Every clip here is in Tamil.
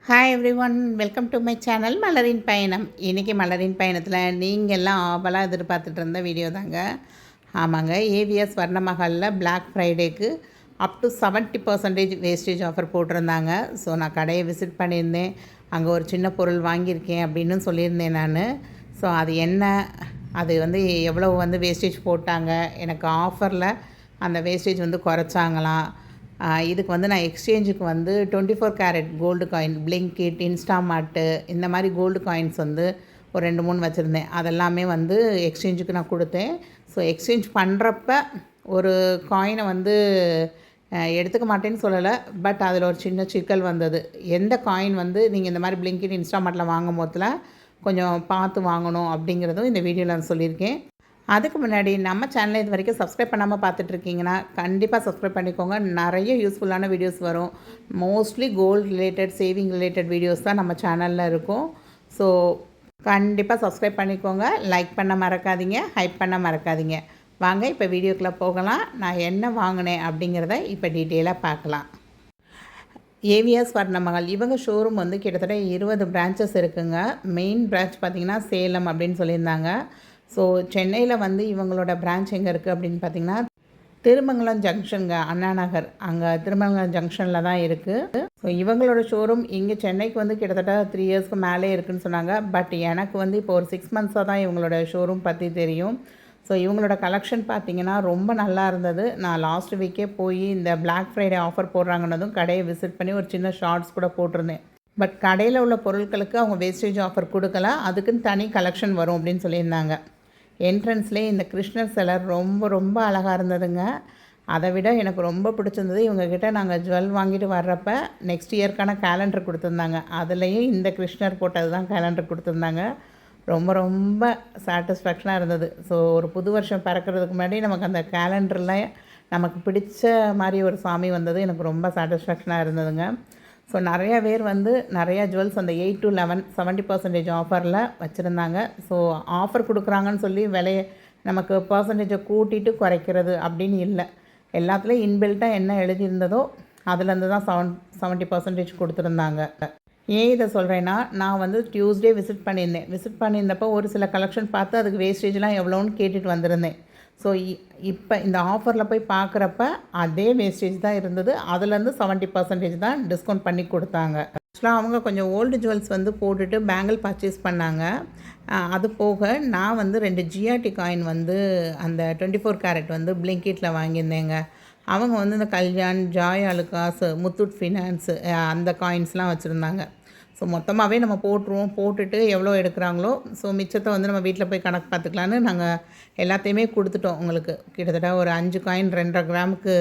Hi every one, welcome to my channel மலரின் பயணம். இன்றைக்கி மலரின் பயணத்தில் நீங்கள் எல்லாம் ஆவலாக எதிர்பார்த்துட்டு இருந்த வீடியோ தாங்க. ஆமாங்க, ஏவிஎஸ் வர்ணமஹாலில் பிளாக் ஃப்ரைடேக்கு அப் டு 70% வேஸ்டேஜ் ஆஃபர் போட்டிருந்தாங்க. ஸோ நான் கடையை விசிட் பண்ணியிருந்தேன், அங்கே ஒரு சின்ன பொருள் வாங்கியிருக்கேன் அப்படின்னு சொல்லியிருந்தேன் நான். ஸோ அது என்ன, அது எவ்வளோ வேஸ்டேஜ் போட்டாங்க, எனக்கு ஆஃபரில் அந்த வேஸ்டேஜ் குறைச்சாங்களாம். இதுக்கு நான் எக்ஸ்சேஞ்சுக்கு 24 கேரட் கோல்டு காயின், பிளிங்கிட், இன்ஸ்டாமார்ட்டு இந்த மாதிரி கோல்டு காயின்ஸ் ஒரு 2-3 வச்சுருந்தேன். அதெல்லாமே எக்ஸ்சேஞ்சுக்கு நான் கொடுத்தேன். ஸோ எக்ஸ்சேஞ்ச் பண்ணுறப்ப ஒரு காயினை எடுத்துக்க மாட்டேன்னு சொல்லலை, பட் அதில் ஒரு சின்ன சிக்கல் வந்தது. எந்த காயின் நீங்கள் இந்த மாதிரி பிளிங்கிட், இன்ஸ்டாமார்ட்டில் வாங்கும் போதில் கொஞ்சம் பார்த்து வாங்கணும் அப்படிங்கிறதும் இந்த வீடியோவில் நான் சொல்லியிருக்கேன். அதுக்கு முன்னாடி நம்ம சேனலை இது வரைக்கும் சப்ஸ்கிரைப் பண்ணாமல் பார்த்துட்ருக்கீங்கன்னா கண்டிப்பாக சப்ஸ்கிரைப் பண்ணிக்கோங்க. நிறைய யூஸ்ஃபுல்லான வீடியோஸ் வரும். Mostly gold related, saving related videos தான் நம்ம சேனலில் இருக்கும். ஸோ கண்டிப்பாக சப்ஸ்கிரைப் பண்ணிக்கோங்க. லைக் பண்ண மறக்காதீங்க, ஹைப் பண்ண மறக்காதீங்க. வாங்க இப்போ வீடியோக்குள்ளே போகலாம். நான் என்ன வாங்கினேன் அப்படிங்கிறத இப்போ டீட்டெயிலாக பார்க்கலாம். ஏவிஎஸ் வர்ணமஹால் இவங்க ஷோரூம் கிட்டத்தட்ட 20 பிரான்ச்சஸ் இருக்குங்க. மெயின் பிரான்ச் பார்த்திங்கன்னா சேலம் அப்படின்னு சொல்லியிருந்தாங்க. ஸோ சென்னையில் இவங்களோட பிரான்ச் எங்கே இருக்குது அப்படின்னு பார்த்திங்கன்னா திருமங்கலம் ஜங்ஷனுங்க, அண்ணா நகர், அங்கே திருமங்கலம் ஜங்ஷனில் தான் இருக்குது. ஸோ இவங்களோட ஷோரூம் இங்கே சென்னைக்கு கிட்டத்தட்ட 3 இயர்ஸ்க்கு மேலே இருக்குதுன்னு சொன்னாங்க. பட் எனக்கு இப்போ ஒரு 6 மந்த்ஸாக தான் இவங்களோட ஷோரூம் பற்றி தெரியும். ஸோ இவங்களோட கலெக்ஷன் பார்த்திங்கன்னா ரொம்ப நல்லா இருந்தது. நான் லாஸ்ட் வீக்கே போய் இந்த பிளாக் ஃப்ரைடே ஆஃபர் போடுறாங்கன்னதும் கடையை விசிட் பண்ணி ஒரு சின்ன ஷார்ட்ஸ் கூட போட்டிருந்தேன். பட் கடையில் உள்ள பொருட்களுக்கு அவங்க வேஸ்டேஜ் ஆஃபர் கொடுக்கல, அதுக்குன்னு தனி கலெக்ஷன் வரும் அப்படின்னு சொல்லியிருந்தாங்க. என்ட்ரன்ஸ்லேயே இந்த கிருஷ்ணர் சிலர் ரொம்ப ரொம்ப அழகாக இருந்ததுங்க. அதை விட எனக்கு ரொம்ப பிடிச்சிருந்தது, இவங்கக்கிட்ட நாங்கள் ஜுவல் வாங்கிட்டு வர்றப்ப நெக்ஸ்ட் இயர்க்கான கேலண்டர் கொடுத்துருந்தாங்க. அதுலேயும் இந்த கிருஷ்ணர் போட்டது தான் கேலண்டர் கொடுத்துருந்தாங்க. ரொம்ப ரொம்ப சாட்டிஸ்ஃபேக்ஷனாக இருந்தது. ஸோ ஒரு புது வருஷம் பிறக்கிறதுக்கு முன்னாடி நமக்கு அந்த கேலண்டரில் நமக்கு பிடிச்ச மாதிரி ஒரு சாமி வந்தது எனக்கு ரொம்ப சாட்டிஸ்ஃபேக்ஷனாக இருந்ததுங்க. ஸோ நிறையா பேர் நிறையா ஜுவல்ஸ் அந்த 8 to 11 70% ஆஃபரில் வச்சுருந்தாங்க. ஸோ ஆஃபர் கொடுக்குறாங்கன்னு சொல்லி விலையை நமக்கு பர்சன்டேஜை கூட்டிகிட்டு குறைக்கிறது அப்படின்னு இல்லை. எல்லாத்துலேயும் இன்பில்ட்டாக என்ன எழுதியிருந்ததோ அதுலேருந்து தான் 70% கொடுத்துருந்தாங்க. ஏன் இதை சொல்கிறேன்னா, நான் டியூஸ்டே விசிட் பண்ணியிருந்தப்போ ஒரு சில கலெக்ஷன் பார்த்து அதுக்கு வேஸ்டேஜ்லாம் எவ்வளோன்னு கேட்டுட்டு வந்திருந்தேன். ஸோ இப்போ இந்த ஆஃபரில் போய் பார்க்குறப்ப அதே வேஸ்டேஜ் தான் இருந்தது. அதுலேருந்து 70% தான் டிஸ்கவுண்ட் பண்ணி கொடுத்தாங்க. ஆக்சுவலாக அவங்க கொஞ்சம் ஓல்டு ஜுவல்ஸ் போட்டுட்டு பேங்கிள் பர்ச்சேஸ் பண்ணாங்க. அது போக நான் 2 ஜிஆர்டி காயின் அந்த 24 கேரட் பிளிங்கிட்டில் வாங்கியிருந்தேங்க. அவங்க இந்த கல்யாண், ஜாய் அலுகாஸ், முத்தூட் ஃபினான்ஸு அந்த காயின்ஸ்லாம் வச்சுருந்தாங்க. ஸோ மொத்தமாகவே நம்ம போட்டுட்டு எவ்வளோ எடுக்கிறாங்களோ ஸோ மிச்சத்தை நம்ம வீட்டில் போய் கணக்கு பார்த்துக்கலான்னு நாங்கள் எல்லாத்தையுமே கொடுத்துட்டோம். உங்களுக்கு கிட்டத்தட்ட ஒரு 5 காயின் 2.5 கிராமுக்கு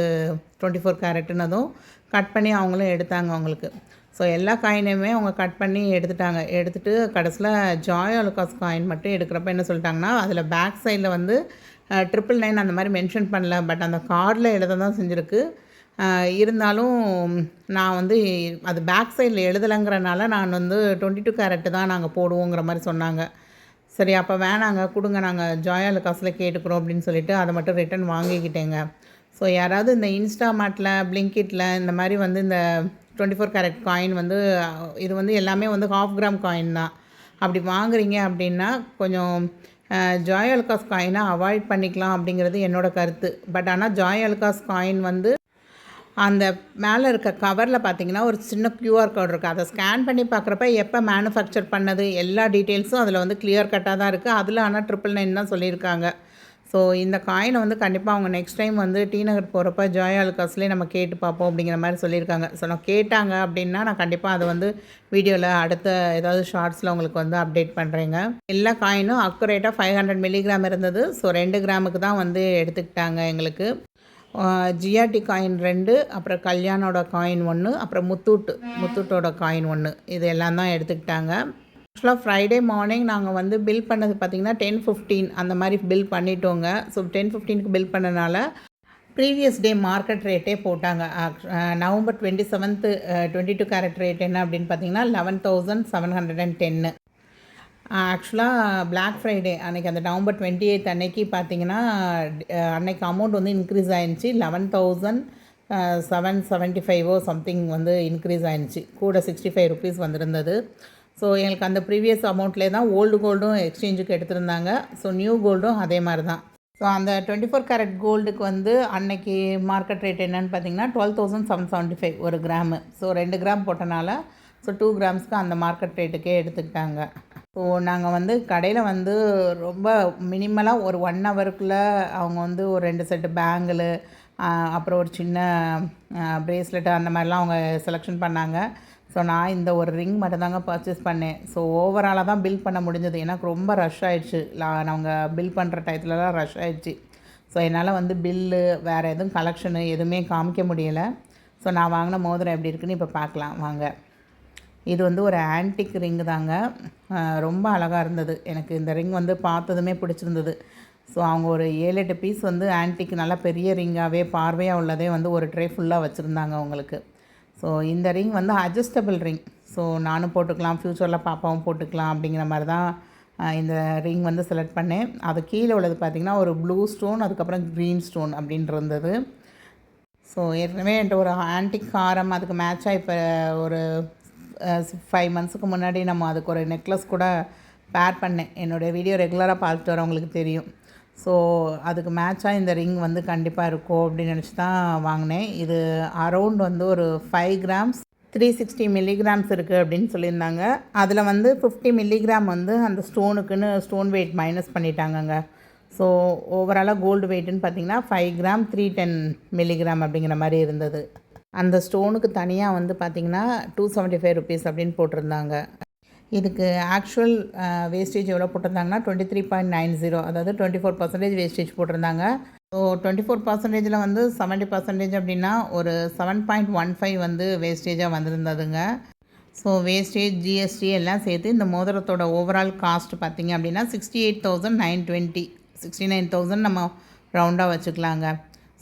24 கேரட்டுன்னதும் கட் பண்ணி அவங்களும் எடுத்தாங்க அவங்களுக்கு. ஸோ எல்லா காயினையுமே அவங்க கட் பண்ணி எடுத்துகிட்டு கடைசியில் ஜாய் அலுகாஸ் காயின் மட்டும் எடுக்கிறப்ப என்ன சொல்லிட்டாங்கன்னா, அதில் பேக் சைடில் 999 அந்த மாதிரி மென்ஷன் பண்ணல, பட் அந்த கார்டில் எழுத தான் செஞ்சுருக்கு. இருந்தாலும் நான் அது பேக் சைடில் எழுதலைங்கிறனால நான் 22 கேரட்டு தான் நாங்கள் போடுவோங்கிற மாதிரி சொன்னாங்க. சரி அப்போ வேணாங்க, கொடுங்க, நாங்கள் ஜாய் அலுகாஸில் கேட்டுக்கிறோம் அப்படின்னு சொல்லிவிட்டு அதை மட்டும் ரிட்டன் வாங்கிக்கிட்டேங்க. ஸோ யாராவது இந்த இன்ஸ்டாமார்ட்டில், பிளிங்கிட்டில் இந்த மாதிரி இந்த 24 கேரட் காயின் இது எல்லாமே 1/2 கிராம் காயின் தான். அப்படி வாங்குறீங்க அப்படின்னா கொஞ்சம் ஜாய் அலுகாஸ் காயினை அவாய்ட் பண்ணிக்கலாம் அப்படிங்கிறது என்னோடய கருத்து. பட் ஆனால் ஜாய் அலுகாஸ் காயின் அந்த மேலே இருக்க கவரில் பார்த்திங்கன்னா ஒரு சின்ன QR கோட் இருக்குது. அதை ஸ்கேன் பண்ணி பார்க்குறப்ப எப்போ மேனுஃபேக்சர் பண்ணது எல்லா டீட்டெயில்ஸும் அதில் கிளியர் கட்டாக தான் இருக்குது. அதில் ஆனால் 999 தான் சொல்லியிருக்காங்க. ஸோ இந்த காயினை கண்டிப்பாக அவங்க நெக்ஸ்ட் டைம் டி நகர் போகிறப்ப ஜாய் அலுகாஸ்லேயே நம்ம கேட்டு பார்ப்போம் அப்படிங்கிற மாதிரி சொல்லியிருக்காங்க. ஸோ நான் கேட்டாங்க அப்படின்னா நான் கண்டிப்பாக அதை வீடியோவில் அடுத்த ஏதாவது ஷார்ட்ஸில் உங்களுக்கு அப்டேட் பண்ணுறேங்க. எல்லா காயினும் அக்குரேட்டாக 500 மில்லிகிராம் இருந்தது. ஸோ 2 கிராமுக்கு தான் எடுத்துக்கிட்டாங்க எங்களுக்கு. ஜிஆர்டி காயின் 2, அப்புறம் கல்யாணோட காயின் 1, அப்புறம் முத்தூட்டோட காயின் 1, இது எல்லாம் தான் எடுத்துக்கிட்டாங்க. ஆக்சுவலாக ஃப்ரைடே மார்னிங் நாங்கள் பில் பண்ணது பார்த்திங்கன்னா 10:15 அந்த மாதிரி பில் பண்ணிட்டோங்க. ஸோ 10:15க்கு பில் பண்ணனால ப்ரீவியஸ் டே மார்க்கெட் ரேட்டே போட்டாங்க. நவம்பர் 27 22 கேரட் ரேட் என்ன அப்படின்னு பார்த்திங்கன்னா 11,710. ஆக்சுவலாக பிளாக் ஃப்ரைடே அன்றைக்கி அந்த நவம்பர் 28 அன்னைக்கு பார்த்திங்கன்னா அன்றைக்கி அமௌண்ட் இன்க்ரீஸ் ஆகிருந்துச்சி. 11,710 775 சம்திங் வந்து இன்க்ரீஸ் ஆயிடுச்சு. கூட 65 ருபீஸ் வந்திருந்தது. ஸோ எங்களுக்கு அந்த ப்ரீவியஸ் அமௌண்ட்லேயே தான் ஓல்டு கோல்டும் எக்ஸ்சேஞ்சுக்கு எடுத்திருந்தாங்க. ஸோ நியூ கோல்டும் அதே மாதிரி தான். ஸோ அந்த 24 கேரட் கோல்டுக்கு வந்து அன்னைக்கு மார்க்கெட் ரேட் என்னன்னு பார்த்தீங்கன்னா 12,775 ஒரு கிராமு. ஸோ 2 கிராம் போட்டனால ஸோ 2 கிராம்ஸ்க்கு அந்த மார்க்கெட் ரேட்டுக்கே எடுத்துக்கிட்டாங்க. ஸோ நாங்கள் வந்து கடையில் வந்து ரொம்ப மினிமலாக ஒரு 1 ஹவருக்குள்ளே அவங்க வந்து ஒரு 2 செட்டு பேங்கிள், அப்புறம் ஒரு சின்ன ப்ரேஸ்லெட்டு அந்த மாதிரிலாம் அவங்க செலெக்ஷன் பண்ணாங்க. ஸோ நான் இந்த ஒரு ரிங் மட்டும்தாங்க பர்ச்சேஸ் பண்ணேன். ஸோ ஓவராலாக தான் பில் பண்ண முடிஞ்சது. எனக்கு ரொம்ப ரஷ் ஆகிடுச்சு. நாங்கள் பில் பண்ணுற டயத்துலலாம் ரஷ் ஆகிடுச்சு. ஸோ என்னால் வந்து பில்லு வேறு எதுவும் கலெக்ஷனு எதுவுமே காமிக்க முடியலை. ஸோ நான் வாங்கின மோதிரம் எப்படி இருக்குன்னு இப்போ பார்க்கலாம் வாங்க. இது வந்து ஒரு ஆன்டிக் ரிங்கு தாங்க. ரொம்ப அழகாக இருந்தது. எனக்கு இந்த ரிங் வந்து பார்த்ததுமே பிடிச்சிருந்தது. ஸோ அவங்க ஒரு 7-8 பீஸ் வந்து ஆன்டிக் நல்லா பெரிய ரிங்காகவே பார்வையாக உள்ளதே வந்து ஒரு ட்ரே ஃபுல்லாக வச்சுருந்தாங்க அவங்களுக்கு. ஸோ இந்த ரிங் வந்து அட்ஜஸ்டபிள் ரிங். ஸோ நானும் போட்டுக்கலாம், ஃப்யூச்சரில் பாப்பாவும் போட்டுக்கலாம் அப்படிங்கிற மாதிரி தான் இந்த ரிங் வந்து செலக்ட் பண்ணேன். அது கீழே உள்ளது பார்த்திங்கன்னா ஒரு ப்ளூ ஸ்டோன், அதுக்கப்புறம் க்ரீன் ஸ்டோன் அப்படின்ட்டு இருந்தது. ஸோ ஏற்கனவே என்கிட்ட ஒரு ஆன்டிக் ஹாரம் அதுக்கு மேட்சாக இப்போ ஒரு 5 மந்த்ஸுக்கு முன்னாடி நம்ம அதுக்கு ஒரு நெக்லஸ் கூட பேர் பண்ணேன். என்னுடைய வீடியோ ரெகுலராக பார்த்துட்டு வரவங்களுக்கு தெரியும். ஸோ அதுக்கு மேட்சாக இந்த ரிங் வந்து கண்டிப்பாக இருக்கும் அப்படின்னு நினச்சி தான் வாங்கினேன். இது அரௌண்ட் வந்து ஒரு 5 கிராம்ஸ் 360 மில்லிகிராம்ஸ் இருக்குது அப்படின்னு சொல்லியிருந்தாங்க. அதில் வந்து 50 மில்லிகிராம் வந்து அந்த ஸ்டோனுக்குன்னு ஸ்டோன் வெயிட் மைனஸ் பண்ணிட்டாங்கங்க. ஸோ ஓவராலாக கோல்டு வெயிட்டுன்னு பார்த்திங்கன்னா 5 கிராம் 310 மில்லிகிராம் அப்படிங்கிற மாதிரி இருந்தது. அந்த ஸ்டோனுக்கு தனியாக வந்து பார்த்திங்கன்னா 275 ருபீஸ் அப்படின்னு போட்டிருந்தாங்க. இதுக்கு ஆக்சுவல் வேஸ்டேஜ் எவ்வளோ போட்டிருந்தாங்கன்னா 23.90, அதாவது 24% வேஸ்டேஜ் போட்டிருந்தாங்க. ஸோ 24%ல் வந்து 70% அப்படின்னா ஒரு 7.15 வந்து வேஸ்டேஜாக வந்திருந்ததுங்க. ஸோ வேஸ்டேஜ், ஜிஎஸ்டி எல்லாம் சேர்த்து இந்த மோதிரத்தோட ஓவரால் காஸ்ட் பார்த்திங்க அப்படின்னா 68,920, 69,000 நம்ம ரவுண்டாக வச்சுக்கலாங்க.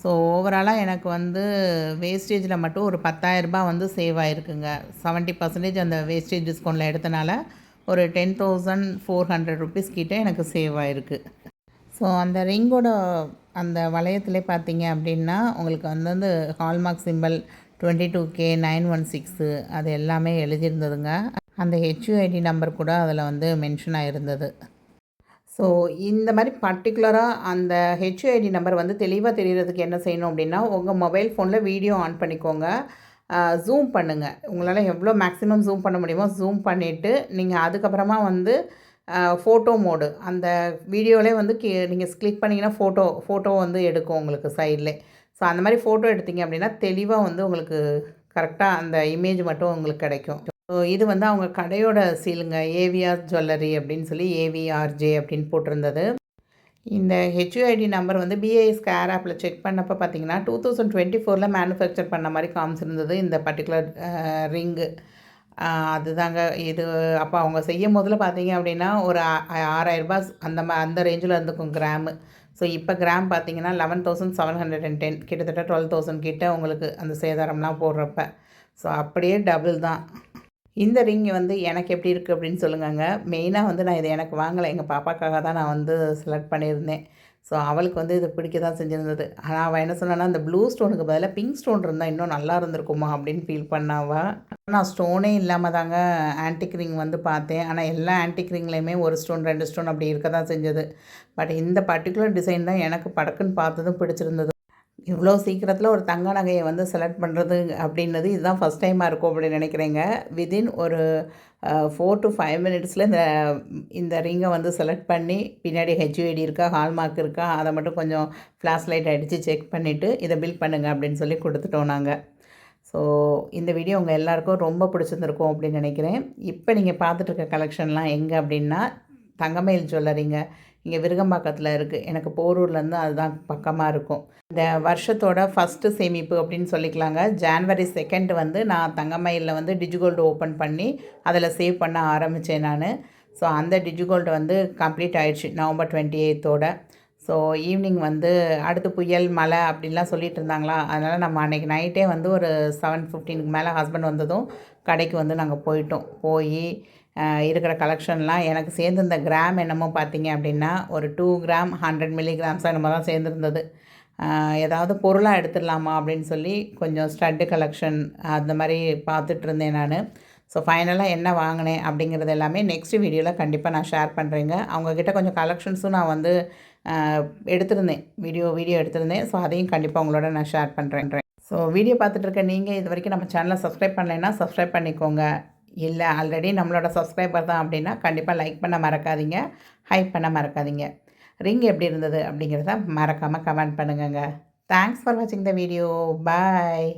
ஸோ ஓவராலாக எனக்கு வந்து வேஸ்டேஜில் மட்டும் ஒரு 10,000 ரூபாய் வந்து சேவ் ஆகிருக்குங்க. 70% அந்த வேஸ்டேஜ் டிஸ்கவுண்ட்டில் எடுத்தனால ஒரு 10,400 ருபீஸ் கிட்டே எனக்கு சேவ் ஆகிருக்கு. ஸோ அந்த ரிங்கோட அந்த வளையத்திலே பார்த்தீங்க அப்படின்னா உங்களுக்கு வந்து ஹால்மார்க் சிம்பிள் 22K 916 அது எல்லாமே எழுதியிருந்ததுங்க. அந்த HUID நம்பர் கூட அதில் வந்து மென்ஷன் ஆகிருந்தது. ஸோ இந்த மாதிரி பர்டிகுலராக அந்த HUID நம்பர் வந்து தெளிவாக தெரிகிறதுக்கு என்ன செய்யணும் அப்படின்னா, உங்கள் மொபைல் ஃபோனில் வீடியோ ஆன் பண்ணிக்கோங்க, ஜூம் பண்ணுங்கள். உங்களால் எவ்வளோ மேக்ஸிமம் ஜூம் பண்ண முடியுமோ ஜூம் பண்ணிவிட்டு நீங்கள் அதுக்கப்புறமா வந்து ஃபோட்டோ மோடு அந்த வீடியோவிலே வந்து நீங்கள் கிளிக் பண்ணிங்கன்னா ஃபோட்டோ வந்து எடுக்கும் உங்களுக்கு சைட்லே. ஸோ அந்த மாதிரி ஃபோட்டோ எடுத்தீங்க அப்படின்னா தெளிவாக வந்து உங்களுக்கு கரெக்டாக அந்த இமேஜ் மட்டும் உங்களுக்கு கிடைக்கும். ஸோ இது வந்து அவங்க கடையோட சீலுங்க, ஏவிஆர் ஜுவல்லரி அப்படின்னு சொல்லி AVRJ அப்படின்னு போட்டிருந்தது. இந்த HUID நம்பர் வந்து BIS கேர் ஆப்பில் செக் பண்ணப்போ பார்த்தீங்கன்னா 2024 மேனுஃபேக்சர் பண்ண மாதிரி காமிச்சிருந்தது இந்த பர்டிகுலர் ரிங்கு. அதுதாங்க இது. அப்போ அவங்க செய்யும் போதில் பார்த்தீங்க அப்படின்னா ஒரு 6,000 ரூபாய் அந்த ரேஞ்சில் இருந்துக்கும் கிராமு. ஸோ இப்போ கிராம் பார்த்தீங்கன்னா 11,710, கிட்டத்தட்ட 12,000 கிட்ட உங்களுக்கு அந்த சேதாரம்லாம் போடுறப்ப. ஸோ அப்படியே டபுள் தான். இந்த ரிங் வந்து எனக்கு எப்படி இருக்குது அப்படின்னு சொல்லுங்கங்க. மெயினாக வந்து நான் இதை எனக்கு வாங்கலை, எங்கள் பாப்பாக்காக தான் நான் வந்து செலக்ட் பண்ணியிருந்தேன். ஸோ அவளுக்கு வந்து இது பிடிக்க தான் செஞ்சுருந்தது. ஆனால் அவள் என்ன சொன்னான்னா அந்த ப்ளூ ஸ்டோனுக்கு பதிலாக பிங்க் ஸ்டோன் இருந்தால் இன்னும் நல்லா இருந்திருக்குமா அப்படின்னு ஃபீல் பண்ணாவா. நான் ஸ்டோனே இல்லாமல் தாங்க ஆன்டிக் ரிங் வந்து பார்த்தேன். ஆனால் எல்லா ஆன்டிக் ரிங்லேயுமே ஒரு ஸ்டோன் 2 ஸ்டோன் அப்படி இருக்க தான் செஞ்சது. பட் இந்த பர்டிகுலர் டிசைன் தான் எனக்கு படக்குன்னு பார்த்ததும் பிடிச்சிருந்தது. இவ்வளோ சீக்கிரத்தில் ஒரு தங்க நகையை வந்து செலக்ட் பண்ணுறது அப்படின்றது இதுதான் ஃபஸ்ட் டைமாக இருக்கும் அப்படின்னு நினைக்கிறேங்க. வித்தின் ஒரு 4 to 5 மினிட்ஸில் இந்த ரிங்கை வந்து செலக்ட் பண்ணி பின்னாடி HUID இருக்கா, ஹால்மார்க் இருக்கா, அதை மட்டும் கொஞ்சம் ஃப்ளாஷ் லைட் அடித்து செக் பண்ணிவிட்டு இதை பில் பண்ணுங்கள் அப்படின்னு சொல்லி கொடுத்துட்டோம் நாங்கள். ஸோ இந்த வீடியோ உங்கள் எல்லாேருக்கும் ரொம்ப பிடிச்சிருந்துருக்கும் அப்படின்னு நினைக்கிறேன். இப்போ நீங்கள் பார்த்துட்ருக்க கலெக்ஷன்லாம் எங்கே அப்படின்னா தங்கமயில் ஜுவல்லரிங்க. இங்கே விருகம்பாக்கத்தில் இருக்குது. எனக்கு போரூர்லேருந்து அதுதான் பக்கமாக இருக்கும். இந்த வருஷத்தோட ஃபஸ்ட்டு சேமிப்பு அப்படின்னு சொல்லிக்கலாங்க. January 2 வந்து நான் தங்கமயிலில் வந்து டிஜிகோல்டு ஓப்பன் பண்ணி அதில் சேவ் பண்ண ஆரம்பித்தேன் நான். ஸோ அந்த டிஜிகோல்டு வந்து கம்ப்ளீட் ஆகிடுச்சு November 28 ஸோ ஈவினிங் வந்து அடுத்து புயல் மழை அப்படின்லாம் சொல்லிகிட்டு இருந்தாங்களா, அதனால் நம்ம அன்றைக்கி நைட்டே வந்து ஒரு 7:15க்கு மேலே ஹஸ்பண்ட் வந்ததும் கடைக்கு வந்து நாங்கள் போய் இருக்கிற கலெக்ஷன்லாம் எனக்கு சேர்ந்துருந்த கிராம் என்னமோ பார்த்தீங்க அப்படின்னா ஒரு 2 கிராம் 100 மில்லிகிராம்ஸாக என்னமோ தான் சேர்ந்துருந்தது. ஏதாவது பொருளாக எடுத்துடலாமா அப்படின்னு சொல்லி கொஞ்சம் ஸ்டட்டு கலெக்ஷன் அந்த மாதிரி பார்த்துட்டு இருந்தேன் நான். ஸோ ஃபைனலாக என்ன வாங்கினேன் அப்படிங்கிறது எல்லாமே நெக்ஸ்ட் வீடியோவில் கண்டிப்பாக நான் ஷேர் பண்ணுறேங்க. அவங்கக்கிட்ட கொஞ்சம் கலெக்ஷன்ஸும் நான் வந்து எடுத்திருந்தேன், வீடியோ எடுத்திருந்தேன். ஸோ அதையும் கண்டிப்பாக உங்களோட நான் ஷேர் பண்ணுறேன். ஸோ வீடியோ பார்த்துட்டு இருக்க நீங்கள் இது வரைக்கும் நம்ம சேனலை சப்ஸ்கிரைப் பண்ணலைன்னா சப்ஸ்கிரைப் பண்ணிக்கோங்க. இல்லை ஆல்ரெடி நம்மளோட சப்ஸ்கிரைபர் தான் அப்படின்னா கண்டிப்பாக லைக் பண்ண மறக்காதீங்க, ஹைப் பண்ண மறக்காதீங்க. ரிங் எப்படி இருந்தது அப்படிங்கிறத மறக்காமல் கமெண்ட் பண்ணுங்கங்க. தேங்க்ஸ் ஃபார் வாட்சிங் த வீடியோ. பாய்.